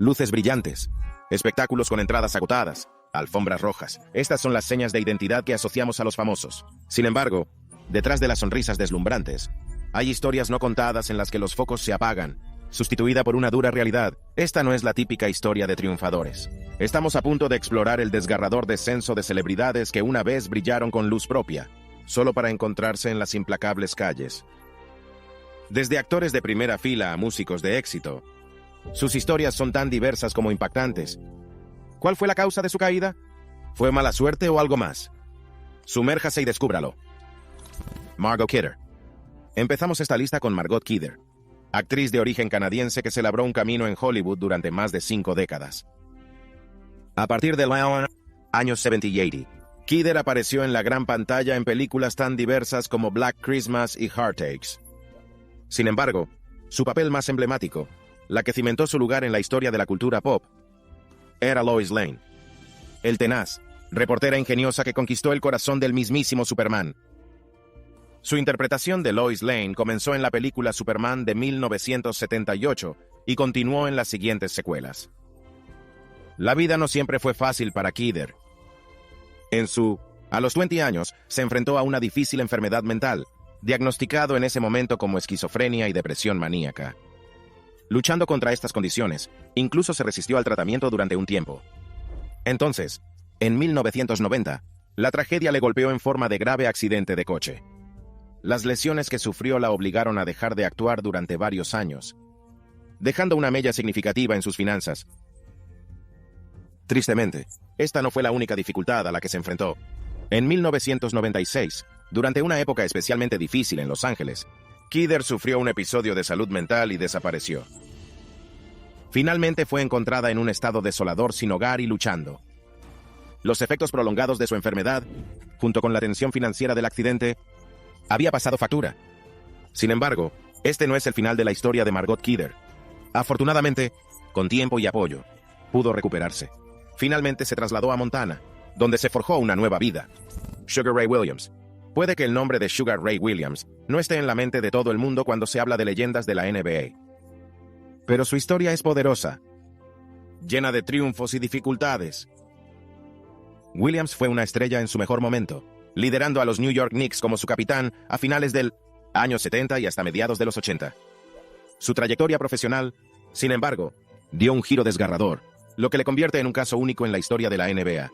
luces brillantes, espectáculos con entradas agotadas, alfombras rojas. Estas son las señas de identidad que asociamos a los famosos. Sin embargo, detrás de las sonrisas deslumbrantes, hay historias no contadas en las que los focos se apagan, sustituida por una dura realidad. Esta no es la típica historia de triunfadores. Estamos a punto de explorar el desgarrador descenso de celebridades que una vez brillaron con luz propia, solo para encontrarse en las implacables calles. Desde actores de primera fila a músicos de éxito, sus historias son tan diversas como impactantes. ¿Cuál fue la causa de su caída? ¿Fue mala suerte o algo más? Sumérjase y descúbralo. Margot Kidder. Empezamos esta lista con Margot Kidder, actriz de origen canadiense que se labró un camino en Hollywood durante más de 5 décadas. A partir de los años 70 y 80, Kidder apareció en la gran pantalla en películas tan diversas como Black Christmas y Heartaches. Sin embargo, su papel más emblemático, la que cimentó su lugar en la historia de la cultura pop, era Lois Lane, el tenaz, reportera ingeniosa que conquistó el corazón del mismísimo Superman. Su interpretación de Lois Lane comenzó en la película Superman de 1978 y continuó en las siguientes secuelas. La vida no siempre fue fácil para Kidder. A los 20 años, se enfrentó a una difícil enfermedad mental, diagnosticado en ese momento como esquizofrenia y depresión maníaca. Luchando contra estas condiciones, incluso se resistió al tratamiento durante un tiempo. Entonces, en 1990, la tragedia le golpeó en forma de grave accidente de coche. Las lesiones que sufrió la obligaron a dejar de actuar durante varios años, dejando una mella significativa en sus finanzas. Tristemente, esta no fue la única dificultad a la que se enfrentó. En 1996, durante una época especialmente difícil en Los Ángeles, Kidder sufrió un episodio de salud mental y desapareció. Finalmente fue encontrada en un estado desolador sin hogar y luchando. Los efectos prolongados de su enfermedad, junto con la tensión financiera del accidente, había pasado factura. Sin embargo, este no es el final de la historia de Margot Kidder. Afortunadamente, con tiempo y apoyo, pudo recuperarse. Finalmente se trasladó a Montana, donde se forjó una nueva vida. Sugar Ray Williams. Puede que el nombre de Sugar Ray Williams no esté en la mente de todo el mundo cuando se habla de leyendas de la NBA. Pero su historia es poderosa, llena de triunfos y dificultades. Williams fue una estrella en su mejor momento, liderando a los New York Knicks como su capitán a finales del año 70 y hasta mediados de los 80. Su trayectoria profesional, sin embargo, dio un giro desgarrador, lo que le convierte en un caso único en la historia de la NBA.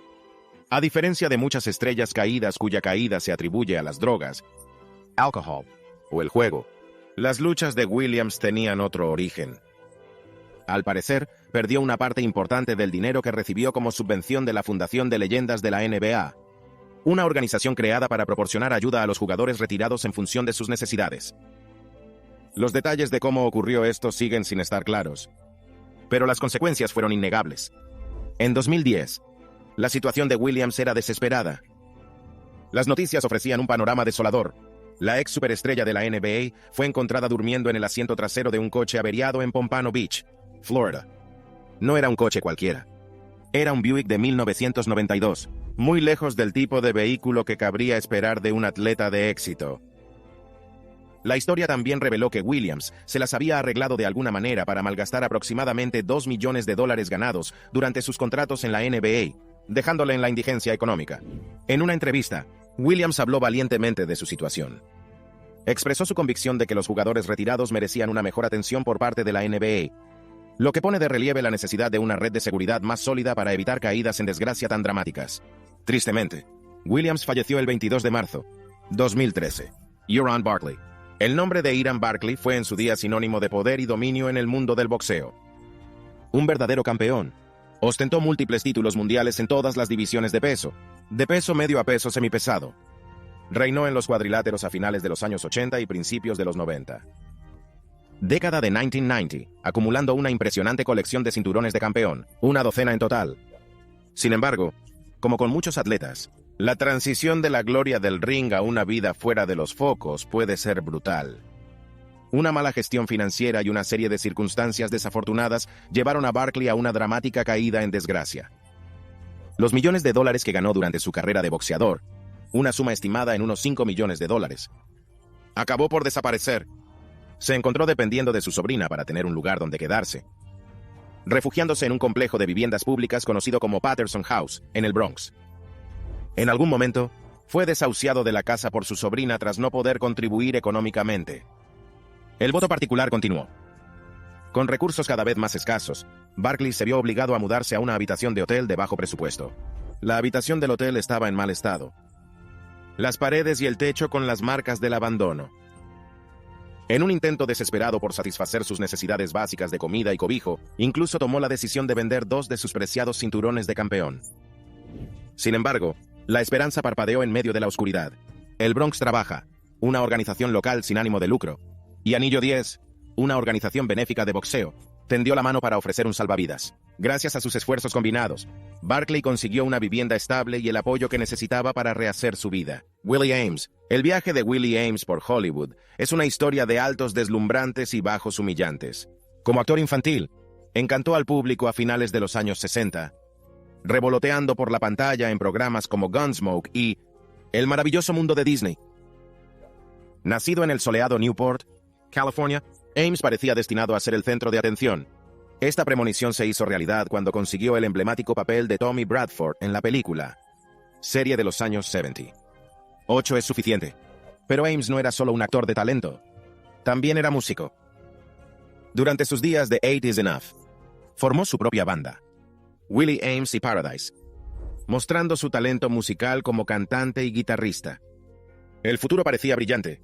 A diferencia de muchas estrellas caídas cuya caída se atribuye a las drogas, alcohol o el juego, las luchas de Williams tenían otro origen. Al parecer, perdió una parte importante del dinero que recibió como subvención de la Fundación de Leyendas de la NBA, una organización creada para proporcionar ayuda a los jugadores retirados en función de sus necesidades. Los detalles de cómo ocurrió esto siguen sin estar claros, pero las consecuencias fueron innegables. En 2010, la situación de Williams era desesperada. Las noticias ofrecían un panorama desolador. La ex superestrella de la NBA fue encontrada durmiendo en el asiento trasero de un coche averiado en Pompano Beach, Florida. No era un coche cualquiera. Era un Buick de 1992, muy lejos del tipo de vehículo que cabría esperar de un atleta de éxito. La historia también reveló que Williams se las había arreglado de alguna manera para malgastar aproximadamente $2 millones ganados durante sus contratos en la NBA, dejándole en la indigencia económica. En una entrevista, Williams habló valientemente de su situación. Expresó su convicción de que los jugadores retirados merecían una mejor atención por parte de la NBA, lo que pone de relieve la necesidad de una red de seguridad más sólida para evitar caídas en desgracia tan dramáticas. Tristemente, Williams falleció el 22 de marzo, 2013. Euron Barkley. El nombre de Iran Barkley fue en su día sinónimo de poder y dominio en el mundo del boxeo. Un verdadero campeón. Ostentó múltiples títulos mundiales en todas las divisiones de peso medio a peso semipesado. Reinó en los cuadriláteros a finales de los años 80 y principios de los 90. Década de 1990, acumulando una impresionante colección de cinturones de campeón, una docena en total. Sin embargo, como con muchos atletas, la transición de la gloria del ring a una vida fuera de los focos puede ser brutal. Una mala gestión financiera y una serie de circunstancias desafortunadas llevaron a Barkley a una dramática caída en desgracia. Los millones de dólares que ganó durante su carrera de boxeador, una suma estimada en unos $5 millones, acabó por desaparecer. Se encontró dependiendo de su sobrina para tener un lugar donde quedarse. refugiándose en un complejo de viviendas públicas conocido como Patterson House, en el Bronx. En algún momento, fue desahuciado de la casa por su sobrina tras no poder contribuir económicamente. El voto particular continuó. Con recursos cada vez más escasos, Barkley se vio obligado a mudarse a una habitación de hotel de bajo presupuesto. La habitación del hotel estaba en mal estado. Las paredes y el techo con las marcas del abandono. En un intento desesperado por satisfacer sus necesidades básicas de comida y cobijo, incluso tomó la decisión de vender 2 de sus preciados cinturones de campeón. Sin embargo, la esperanza parpadeó en medio de la oscuridad. El Bronx Trabaja, una organización local sin ánimo de lucro, y Anillo 10, una organización benéfica de boxeo, tendió la mano para ofrecer un salvavidas. Gracias a sus esfuerzos combinados, Barkley consiguió una vivienda estable y el apoyo que necesitaba para rehacer su vida. Willie Ames. El viaje de Willie Ames por Hollywood es una historia de altos deslumbrantes y bajos humillantes. Como actor infantil, encantó al público a finales de los años 60, revoloteando por la pantalla en programas como Gunsmoke y El maravilloso mundo de Disney. Nacido en el soleado Newport, California, Ames parecía destinado a ser el centro de atención. Esta premonición se hizo realidad cuando consiguió el emblemático papel de Tommy Bradford en la película, serie de los años 70. 8 es suficiente. Pero Ames no era solo un actor de talento, también era músico. Durante sus días de 8 is Enough, formó su propia banda, Willie Ames y Paradise, mostrando su talento musical como cantante y guitarrista. El futuro parecía brillante.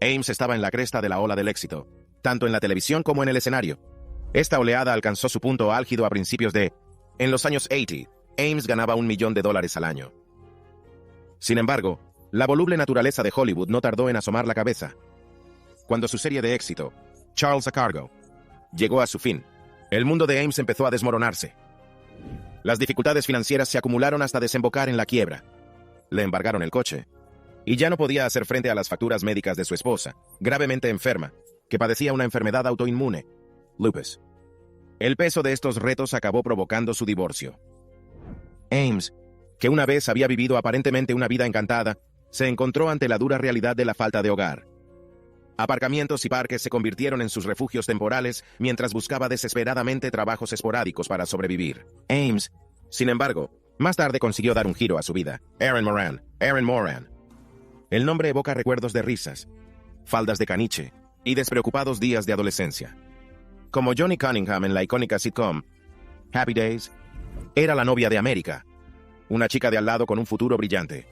Ames estaba en la cresta de la ola del éxito, tanto en la televisión como en el escenario. Esta oleada alcanzó su punto álgido a principios de... En los años 80, Ames ganaba $1 millón al año. Sin embargo, la voluble naturaleza de Hollywood no tardó en asomar la cabeza. Cuando su serie de éxito, Charles a Cargo, llegó a su fin, el mundo de Ames empezó a desmoronarse. Las dificultades financieras se acumularon hasta desembocar en la quiebra. Le embargaron el coche, y ya no podía hacer frente a las facturas médicas de su esposa, gravemente enferma, que padecía una enfermedad autoinmune, lupus. El peso de estos retos acabó provocando su divorcio. Ames, que una vez había vivido aparentemente una vida encantada, se encontró ante la dura realidad de la falta de hogar. Aparcamientos y parques se convirtieron en sus refugios temporales mientras buscaba desesperadamente trabajos esporádicos para sobrevivir. Ames, sin embargo, más tarde consiguió dar un giro a su vida. Erin Moran. El nombre evoca recuerdos de risas, faldas de caniche y despreocupados días de adolescencia. Como Johnny Cunningham en la icónica sitcom Happy Days, era la novia de América, una chica de al lado con un futuro brillante.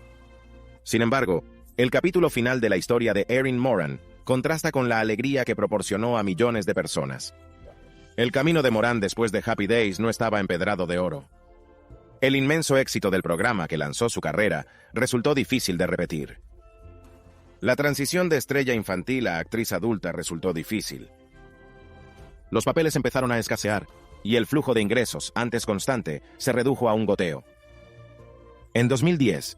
Sin embargo, el capítulo final de la historia de Erin Moran contrasta con la alegría que proporcionó a millones de personas. El camino de Moran después de Happy Days no estaba empedrado de oro. El inmenso éxito del programa que lanzó su carrera resultó difícil de repetir. La transición de estrella infantil a actriz adulta resultó difícil. Los papeles empezaron a escasear, y el flujo de ingresos, antes constante, se redujo a un goteo. En 2010,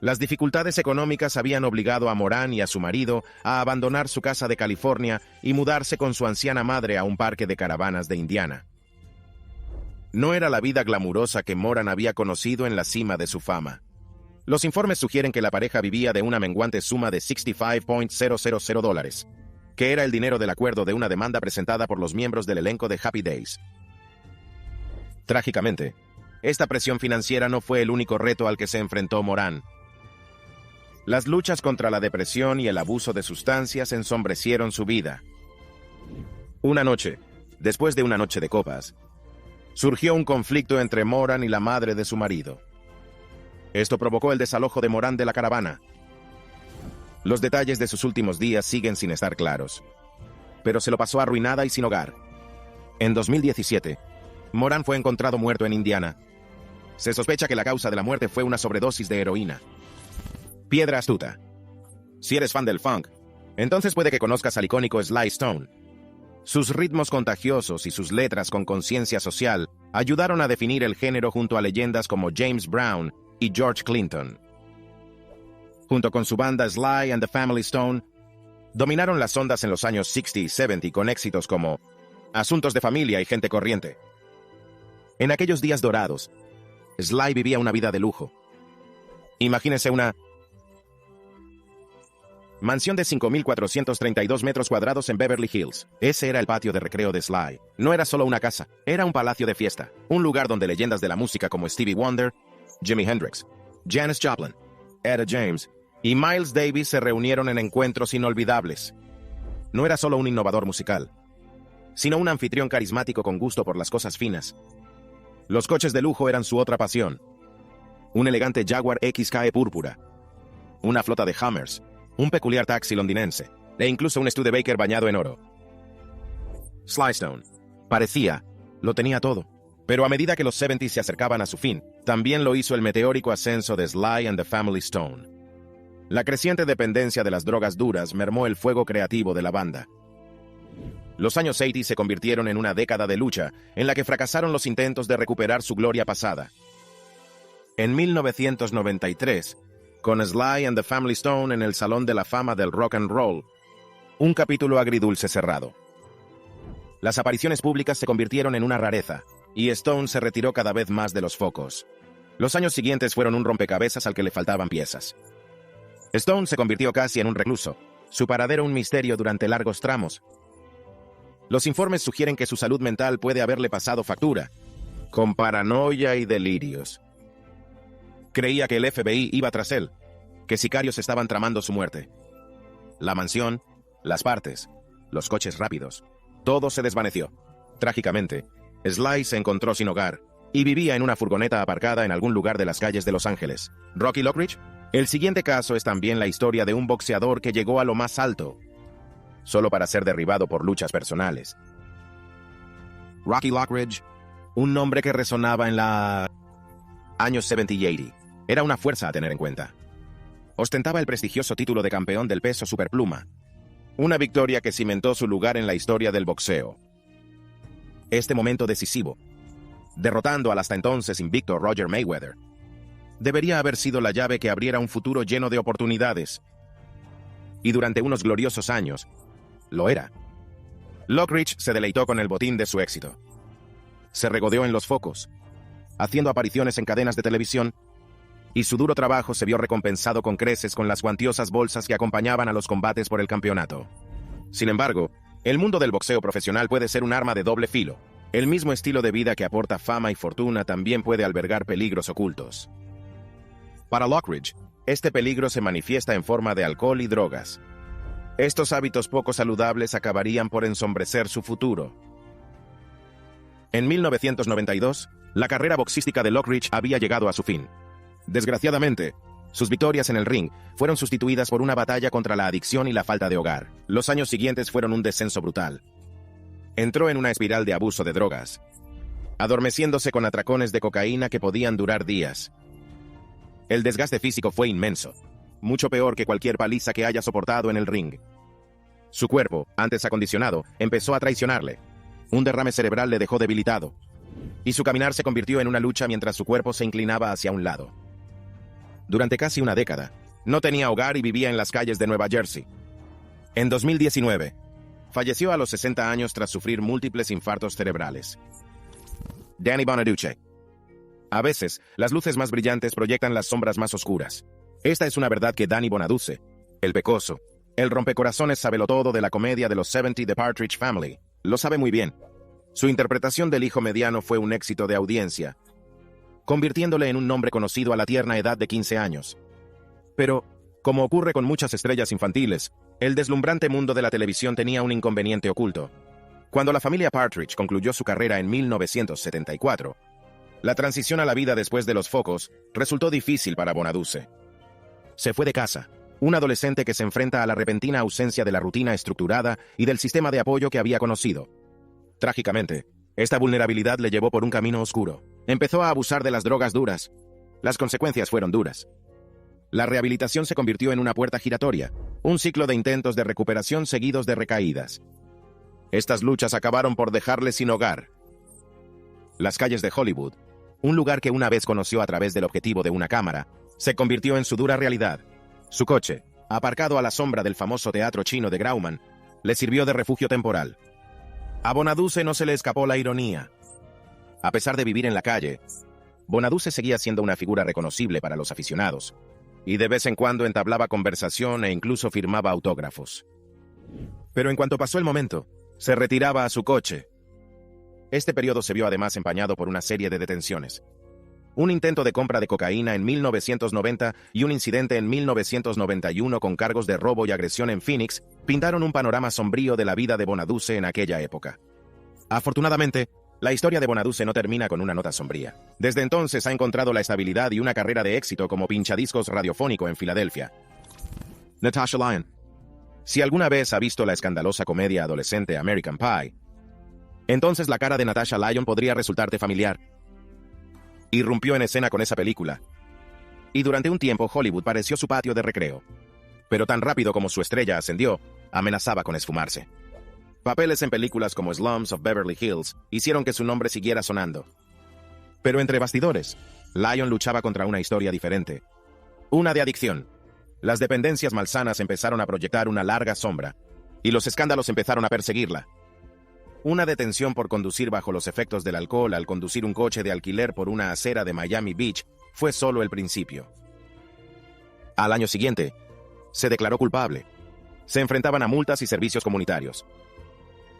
las dificultades económicas habían obligado a Moran y a su marido a abandonar su casa de California y mudarse con su anciana madre a un parque de caravanas de Indiana. No era la vida glamurosa que Moran había conocido en la cima de su fama. Los informes sugieren que la pareja vivía de una menguante suma de $65,000, que era el dinero del acuerdo de una demanda presentada por los miembros del elenco de Happy Days. Trágicamente, esta presión financiera no fue el único reto al que se enfrentó Moran. Las luchas contra la depresión y el abuso de sustancias ensombrecieron su vida. Una noche, después de una noche de copas, surgió un conflicto entre Moran y la madre de su marido. Esto provocó el desalojo de Moran de la caravana. Los detalles de sus últimos días siguen sin estar claros, pero se lo pasó arruinada y sin hogar. En 2017, Moran fue encontrado muerto en Indiana. Se sospecha que la causa de la muerte fue una sobredosis de heroína. Piedra astuta. Si eres fan del funk, entonces puede que conozcas al icónico Sly Stone. Sus ritmos contagiosos y sus letras con conciencia social ayudaron a definir el género junto a leyendas como James Brown y George Clinton. Junto con su banda Sly and the Family Stone, dominaron las ondas en los años 60 y 70 con éxitos como Asuntos de familia y Gente corriente. En aquellos días dorados, Sly vivía una vida de lujo. Imagínese una Mansión de 5.432 metros cuadrados en Beverly Hills. Ese era el patio de recreo de Sly. No era solo una casa, era un palacio de fiesta. Un lugar donde leyendas de la música como Stevie Wonder, Jimi Hendrix, Janis Joplin, Etta James y Miles Davis se reunieron en encuentros inolvidables. No era solo un innovador musical, sino un anfitrión carismático con gusto por las cosas finas. Los coches de lujo eran su otra pasión. Un elegante Jaguar XKE púrpura, una flota de Hummers, un peculiar taxi londinense, e incluso un Studebaker bañado en oro. Sly Stone, parecía, lo tenía todo. Pero a medida que los 70s se acercaban a su fin, también lo hizo el meteórico ascenso de Sly and the Family Stone. La creciente dependencia de las drogas duras mermó el fuego creativo de la banda. Los años 80 se convirtieron en una década de lucha, en la que fracasaron los intentos de recuperar su gloria pasada. En 1993, con Sly and the Family Stone en el Salón de la Fama del Rock and Roll, un capítulo agridulce cerrado. Las apariciones públicas se convirtieron en una rareza, y Stone se retiró cada vez más de los focos. Los años siguientes fueron un rompecabezas al que le faltaban piezas. Stone se convirtió casi en un recluso, su paradero un misterio durante largos tramos. Los informes sugieren que su salud mental puede haberle pasado factura, con paranoia y delirios. Creía que el FBI iba tras él, que sicarios estaban tramando su muerte. La mansión, las partes, los coches rápidos, todo se desvaneció. Trágicamente, Sly se encontró sin hogar y vivía en una furgoneta aparcada en algún lugar de las calles de Los Ángeles. ¿Rocky Lockridge? El siguiente caso es también la historia de un boxeador que llegó a lo más alto, solo para ser derribado por luchas personales. Rocky Lockridge, un nombre que resonaba en la años 70 y 80. Era una fuerza a tener en cuenta. Ostentaba el prestigioso título de campeón del peso superpluma, una victoria que cimentó su lugar en la historia del boxeo. Este momento decisivo, derrotando al hasta entonces invicto Roger Mayweather, debería haber sido la llave que abriera un futuro lleno de oportunidades. Y durante unos gloriosos años, lo era. Lockridge se deleitó con el botín de su éxito. Se regodeó en los focos, haciendo apariciones en cadenas de televisión, y su duro trabajo se vio recompensado con creces con las cuantiosas bolsas que acompañaban a los combates por el campeonato. Sin embargo, el mundo del boxeo profesional puede ser un arma de doble filo. El mismo estilo de vida que aporta fama y fortuna también puede albergar peligros ocultos. Para Lockridge, este peligro se manifiesta en forma de alcohol y drogas. Estos hábitos poco saludables acabarían por ensombrecer su futuro. En 1992, la carrera boxística de Lockridge había llegado a su fin. Desgraciadamente, sus victorias en el ring fueron sustituidas por una batalla contra la adicción y la falta de hogar. Los años siguientes fueron un descenso brutal. Entró en una espiral de abuso de drogas, adormeciéndose con atracones de cocaína que podían durar días. El desgaste físico fue inmenso, mucho peor que cualquier paliza que haya soportado en el ring. Su cuerpo, antes acondicionado, empezó a traicionarle. Un derrame cerebral le dejó debilitado, y su caminar se convirtió en una lucha mientras su cuerpo se inclinaba hacia un lado. Durante casi una década, no tenía hogar y vivía en las calles de Nueva Jersey. En 2019, falleció a los 60 años tras sufrir múltiples infartos cerebrales. Danny Bonaduce. A veces, las luces más brillantes proyectan las sombras más oscuras. Esta es una verdad que Danny Bonaduce, el pecoso, el rompecorazones sabelotodo de la comedia de los 70 The Partridge Family, lo sabe muy bien. Su interpretación del hijo mediano fue un éxito de audiencia, convirtiéndole en un nombre conocido a la tierna edad de 15 años. Pero, como ocurre con muchas estrellas infantiles, el deslumbrante mundo de la televisión tenía un inconveniente oculto. Cuando la familia Partridge concluyó su carrera en 1974, la transición a la vida después de los focos resultó difícil para Bonaduce. Se fue de casa, un adolescente que se enfrenta a la repentina ausencia de la rutina estructurada y del sistema de apoyo que había conocido. Trágicamente, esta vulnerabilidad le llevó por un camino oscuro. Empezó a abusar de las drogas duras. Las consecuencias fueron duras. La rehabilitación se convirtió en una puerta giratoria, un ciclo de intentos de recuperación seguidos de recaídas. Estas luchas acabaron por dejarle sin hogar. Las calles de Hollywood, un lugar que una vez conoció a través del objetivo de una cámara, se convirtió en su dura realidad. Su coche, aparcado a la sombra del famoso teatro chino de Grauman, le sirvió de refugio temporal. A Bonaduce no se le escapó la ironía. A pesar de vivir en la calle, Bonaduce seguía siendo una figura reconocible para los aficionados. y de vez en cuando entablaba conversación e incluso firmaba autógrafos. Pero en cuanto pasó el momento, se retiraba a su coche. Este periodo se vio además empañado por una serie de detenciones. Un intento de compra de cocaína en 1990 y un incidente en 1991 con cargos de robo y agresión en Phoenix pintaron un panorama sombrío de la vida de Bonaduce en aquella época. Afortunadamente, la historia de Bonaduce no termina con una nota sombría. Desde entonces ha encontrado la estabilidad y una carrera de éxito como pinchadiscos radiofónico en Filadelfia. Natasha Lyonne. Si alguna vez ha visto la escandalosa comedia adolescente American Pie, entonces la cara de Natasha Lyonne podría resultarte familiar. Irrumpió en escena con esa película, y durante un tiempo Hollywood pareció su patio de recreo. Pero tan rápido como su estrella ascendió, amenazaba con esfumarse. Papeles en películas como Slums of Beverly Hills hicieron que su nombre siguiera sonando. Pero entre bastidores, Lyonne luchaba contra una historia diferente. Una de adicción. Las dependencias malsanas empezaron a proyectar una larga sombra, y los escándalos empezaron a perseguirla. Una detención por conducir bajo los efectos del alcohol al conducir un coche de alquiler por una acera de Miami Beach fue solo el principio. Al año siguiente, se declaró culpable. Se enfrentaban a multas y servicios comunitarios.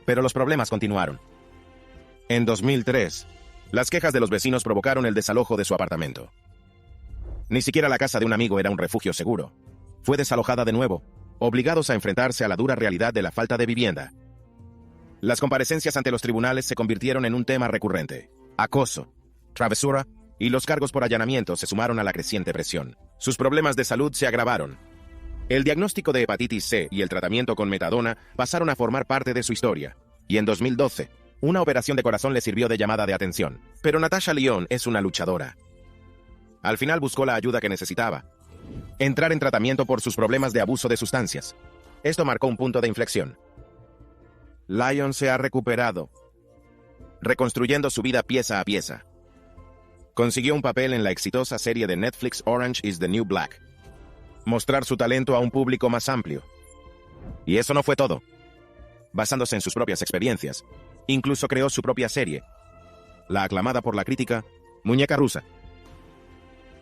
Pero los problemas continuaron. En 2003, las quejas de los vecinos provocaron el desalojo de su apartamento. Ni siquiera la casa de un amigo era un refugio seguro. Fue desalojada de nuevo, obligados a enfrentarse a la dura realidad de la falta de vivienda. Las comparecencias ante los tribunales se convirtieron en un tema recurrente. Acoso, travesura y los cargos por allanamiento se sumaron a la creciente presión. Sus problemas de salud se agravaron. El diagnóstico de hepatitis C y el tratamiento con metadona pasaron a formar parte de su historia. Y en 2012, una operación de corazón le sirvió de llamada de atención. Pero Natasha Lyonne es una luchadora. Al final buscó la ayuda que necesitaba. Entrar en tratamiento por sus problemas de abuso de sustancias. Esto marcó un punto de inflexión. Lyonne se ha recuperado, reconstruyendo su vida pieza a pieza. Consiguió un papel en la exitosa serie de Netflix Orange is the New Black. Mostrar su talento a un público más amplio. Y eso no fue todo. Basándose en sus propias experiencias, incluso creó su propia serie, la aclamada por la crítica, Muñeca Rusa.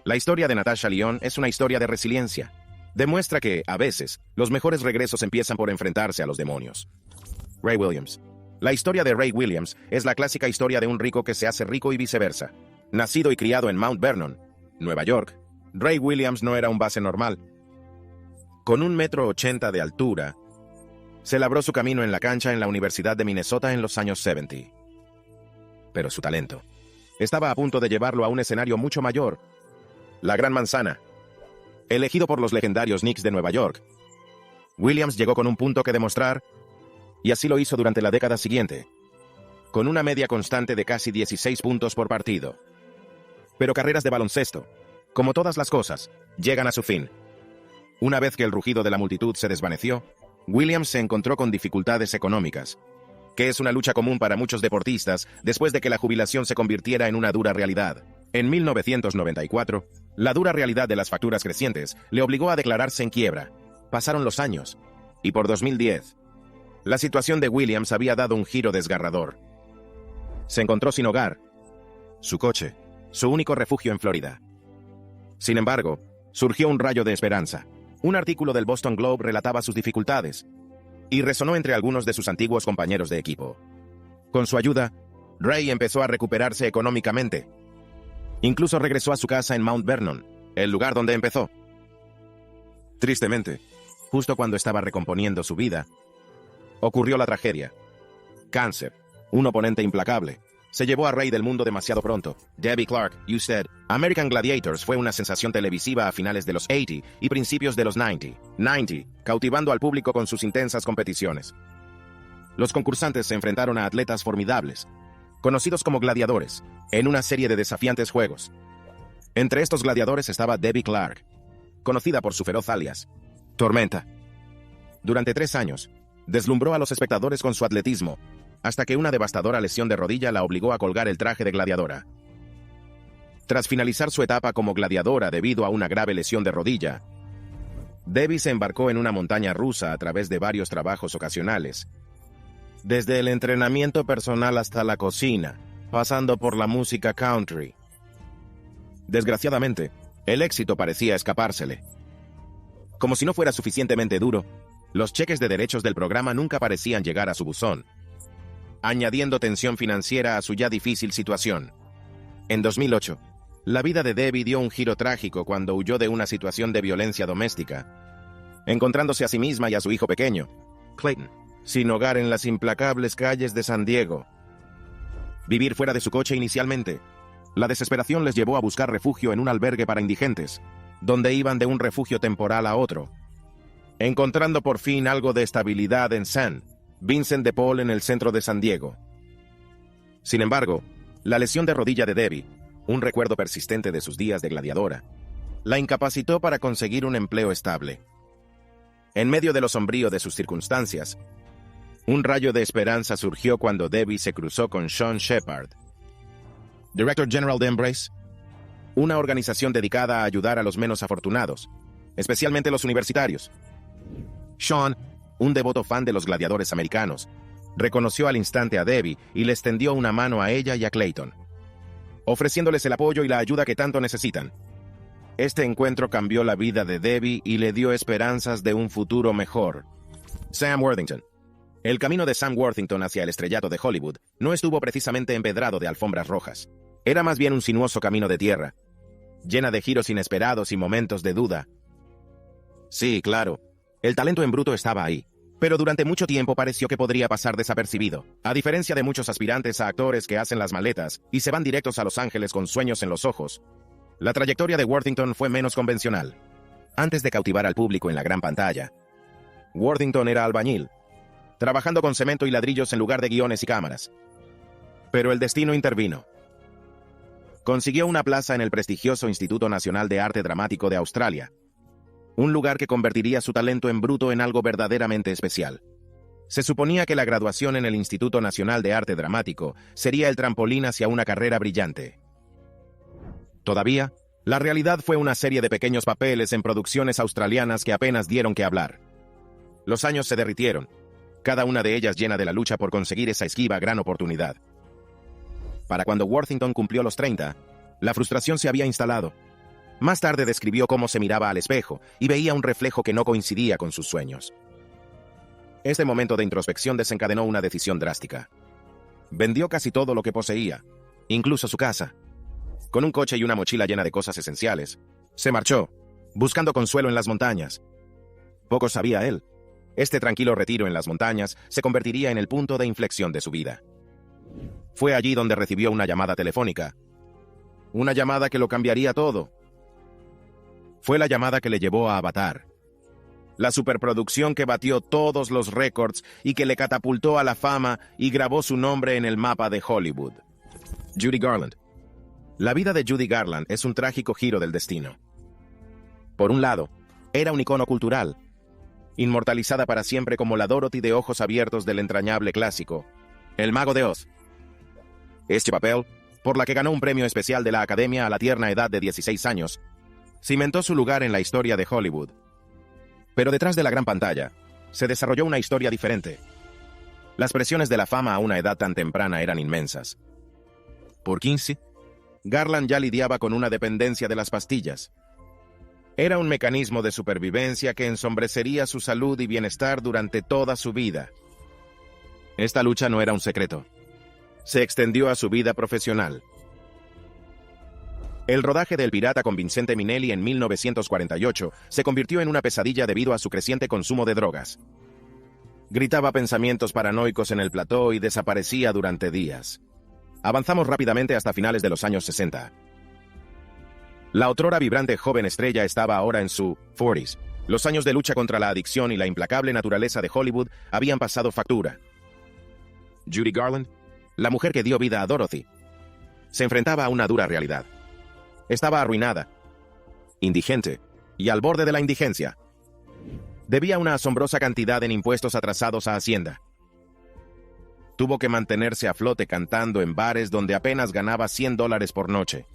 La historia de Natasha Lyonne es una historia de resiliencia. Demuestra que, a veces, los mejores regresos empiezan por enfrentarse a los demonios. Ray Williams. La historia de Ray Williams es la clásica historia de un rico que se hace rico y viceversa. Nacido y criado en Mount Vernon, Nueva York, Ray Williams no era un base normal. Con 1,80 m de altura, se labró su camino en la cancha en la Universidad de Minnesota en los años 70. Pero su talento estaba a punto de llevarlo a un escenario mucho mayor. La Gran Manzana. Elegido por los legendarios Knicks de Nueva York, Williams llegó con un punto que demostrar, y así lo hizo durante la década siguiente, con una media constante de casi 16 puntos por partido. Pero carreras de baloncesto, como todas las cosas, llegan a su fin. Una vez que el rugido de la multitud se desvaneció, Williams se encontró con dificultades económicas, que es una lucha común para muchos deportistas después de que la jubilación se convirtiera en una dura realidad. En 1994, la dura realidad de las facturas crecientes le obligó a declararse en quiebra. Pasaron los años, y por 2010, la situación de Williams había dado un giro desgarrador. Se encontró sin hogar, su coche, su único refugio en Florida. Sin embargo, surgió un rayo de esperanza. Un artículo del Boston Globe relataba sus dificultades y resonó entre algunos de sus antiguos compañeros de equipo. Con su ayuda, Ray empezó a recuperarse económicamente. Incluso regresó a su casa en Mount Vernon, el lugar donde empezó. Tristemente, justo cuando estaba recomponiendo su vida, ocurrió la tragedia. Cáncer, un oponente implacable, se llevó a Ray del mundo demasiado pronto. Debbie Clark, You Said, American Gladiators fue una sensación televisiva a finales de los 80 y principios de los 90, cautivando al público con sus intensas competiciones. Los concursantes se enfrentaron a atletas formidables, conocidos como gladiadores, en una serie de desafiantes juegos. Entre estos gladiadores estaba Debbie Clark, conocida por su feroz alias, Tormenta. Durante 3 años, deslumbró a los espectadores con su atletismo, hasta que una devastadora lesión de rodilla la obligó a colgar el traje de gladiadora. Tras finalizar su etapa como gladiadora debido a una grave lesión de rodilla, Debbie se embarcó en una montaña rusa a través de varios trabajos ocasionales, desde el entrenamiento personal hasta la cocina, pasando por la música country. Desgraciadamente, El éxito parecía escapársele. Como si no fuera suficientemente duro, los cheques de derechos del programa nunca parecían llegar a su buzón, añadiendo tensión financiera a su ya difícil situación. En 2008, la vida de Debbie dio un giro trágico cuando huyó de una situación de violencia doméstica, encontrándose a sí misma y a su hijo pequeño, Clayton, sin hogar en las implacables calles de San Diego. Vivir fuera de su coche inicialmente, la desesperación les llevó a buscar refugio en un albergue para indigentes, donde iban de un refugio temporal a otro, encontrando por fin algo de estabilidad en St. Vincent de Paul en el centro de San Diego. Sin embargo, la lesión de rodilla de Debbie, un recuerdo persistente de sus días de gladiadora, la incapacitó para conseguir un empleo estable. En medio de lo sombrío de sus circunstancias, un rayo de esperanza surgió cuando Debbie se cruzó con Sean Shepard, Director General de Embrace, una organización dedicada a ayudar a los menos afortunados, especialmente los universitarios. Sean, un devoto fan de los gladiadores americanos, reconoció al instante a Debbie y le extendió una mano a ella y a Clayton, ofreciéndoles el apoyo y la ayuda que tanto necesitan. Este encuentro cambió la vida de Debbie y le dio esperanzas de un futuro mejor. Sam Worthington. El camino de Sam Worthington hacia el estrellato de Hollywood no estuvo precisamente empedrado de alfombras rojas. Era más bien un sinuoso camino de tierra, llena de giros inesperados y momentos de duda. Sí, claro, el talento en bruto estaba ahí, pero durante mucho tiempo pareció que podría pasar desapercibido. A diferencia de muchos aspirantes a actores que hacen las maletas y se van directos a Los Ángeles con sueños en los ojos, la trayectoria de Worthington fue menos convencional. Antes de cautivar al público en la gran pantalla, Worthington era albañil, trabajando con cemento y ladrillos en lugar de guiones y cámaras. Pero el destino intervino. Consiguió una plaza en el prestigioso Instituto Nacional de Arte Dramático de Australia, un lugar que convertiría su talento en bruto en algo verdaderamente especial. Se suponía que la graduación en el Instituto Nacional de Arte Dramático sería el trampolín hacia una carrera brillante. Todavía, la realidad fue una serie de pequeños papeles en producciones australianas que apenas dieron que hablar. Los años se derritieron, cada una de ellas llena de la lucha por conseguir esa esquiva gran oportunidad. Para cuando Worthington cumplió los 30, la frustración se había instalado. Más tarde describió cómo se miraba al espejo y veía un reflejo que no coincidía con sus sueños. Este momento de introspección desencadenó una decisión drástica. Vendió casi todo lo que poseía, incluso su casa. Con un coche y una mochila llena de cosas esenciales, se marchó, buscando consuelo en las montañas. Poco sabía él. Este tranquilo retiro en las montañas se convertiría en el punto de inflexión de su vida. Fue allí donde recibió una llamada telefónica. Una llamada que lo cambiaría todo. Fue la llamada que le llevó a Avatar, la superproducción que batió todos los récords y que le catapultó a la fama y grabó su nombre en el mapa de Hollywood. Judy Garland. La vida de Judy Garland es un trágico giro del destino. Por un lado, era un icono cultural, inmortalizada para siempre como la Dorothy de ojos abiertos del entrañable clásico, El Mago de Oz. Este papel, por la que ganó un premio especial de la Academia a la tierna edad de 16 años, cimentó su lugar en la historia de Hollywood. Pero detrás de la gran pantalla, se desarrolló una historia diferente. Las presiones de la fama a una edad tan temprana eran inmensas. Por 15, Garland ya lidiaba con una dependencia de las pastillas. Era un mecanismo de supervivencia que ensombrecería su salud y bienestar durante toda su vida. Esta lucha no era un secreto. Se extendió a su vida profesional. El rodaje del Pirata con Vincente Minnelli en 1948 se convirtió en una pesadilla debido a su creciente consumo de drogas. Gritaba pensamientos paranoicos en el plató y desaparecía durante días. Avanzamos rápidamente hasta finales de los años 60. La otrora vibrante joven estrella estaba ahora en su 40s. Los años de lucha contra la adicción y la implacable naturaleza de Hollywood habían pasado factura. Judy Garland, la mujer que dio vida a Dorothy, se enfrentaba a una dura realidad. Estaba arruinada, indigente y al borde de la indigencia. Debía una asombrosa cantidad en impuestos atrasados a Hacienda. Tuvo que mantenerse a flote cantando en bares donde apenas ganaba $100 por noche.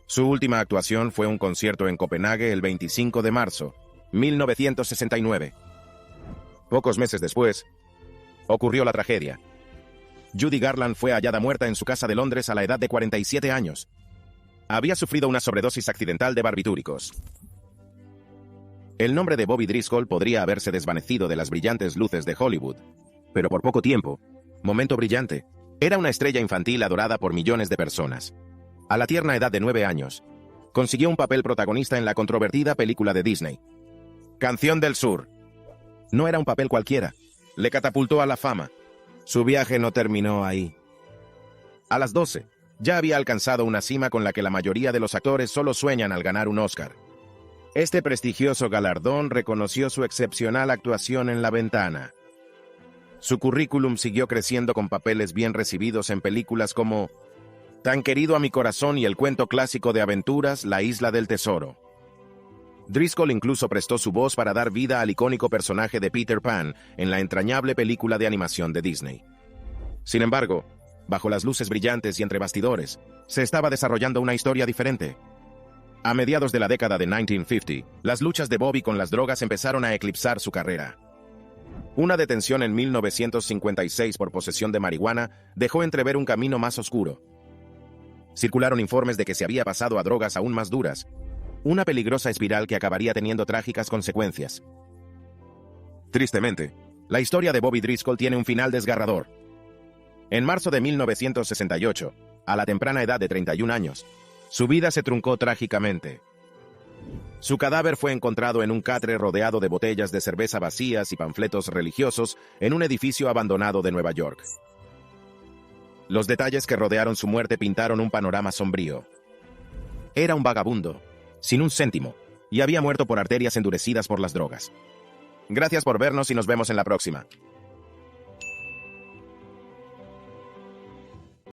Su última actuación fue un concierto en Copenhague el 25 de marzo, 1969. Pocos meses después, ocurrió la tragedia. Judy Garland fue hallada muerta en su casa de Londres a la edad de 47 años. Había sufrido una sobredosis accidental de barbitúricos. El nombre de Bobby Driscoll podría haberse desvanecido de las brillantes luces de Hollywood, pero por poco tiempo, momento brillante, era una estrella infantil adorada por millones de personas. A la tierna edad de 9 años, consiguió un papel protagonista en la controvertida película de Disney, Canción del Sur. No era un papel cualquiera, le catapultó a la fama. Su viaje no terminó ahí. A las 12, ya había alcanzado una cima con la que la mayoría de los actores solo sueñan al ganar un Oscar. Este prestigioso galardón reconoció su excepcional actuación en La Ventana. Su currículum siguió creciendo con papeles bien recibidos en películas como Tan querido a mi corazón y el cuento clásico de aventuras La Isla del Tesoro. Driscoll incluso prestó su voz para dar vida al icónico personaje de Peter Pan en la entrañable película de animación de Disney. Sin embargo, bajo las luces brillantes y entre bastidores, se estaba desarrollando una historia diferente. A mediados de la década de 1950, las luchas de Bobby con las drogas empezaron a eclipsar su carrera. Una detención en 1956 por posesión de marihuana dejó entrever un camino más oscuro. Circularon informes de que se había pasado a drogas aún más duras, una peligrosa espiral que acabaría teniendo trágicas consecuencias. Tristemente, la historia de Bobby Driscoll tiene un final desgarrador. En marzo de 1968, a la temprana edad de 31 años, su vida se truncó trágicamente. Su cadáver fue encontrado en un catre rodeado de botellas de cerveza vacías y panfletos religiosos en un edificio abandonado de Nueva York. Los detalles que rodearon su muerte pintaron un panorama sombrío. Era un vagabundo, sin un céntimo, y había muerto por arterias endurecidas por las drogas. Gracias por vernos y nos vemos en la próxima.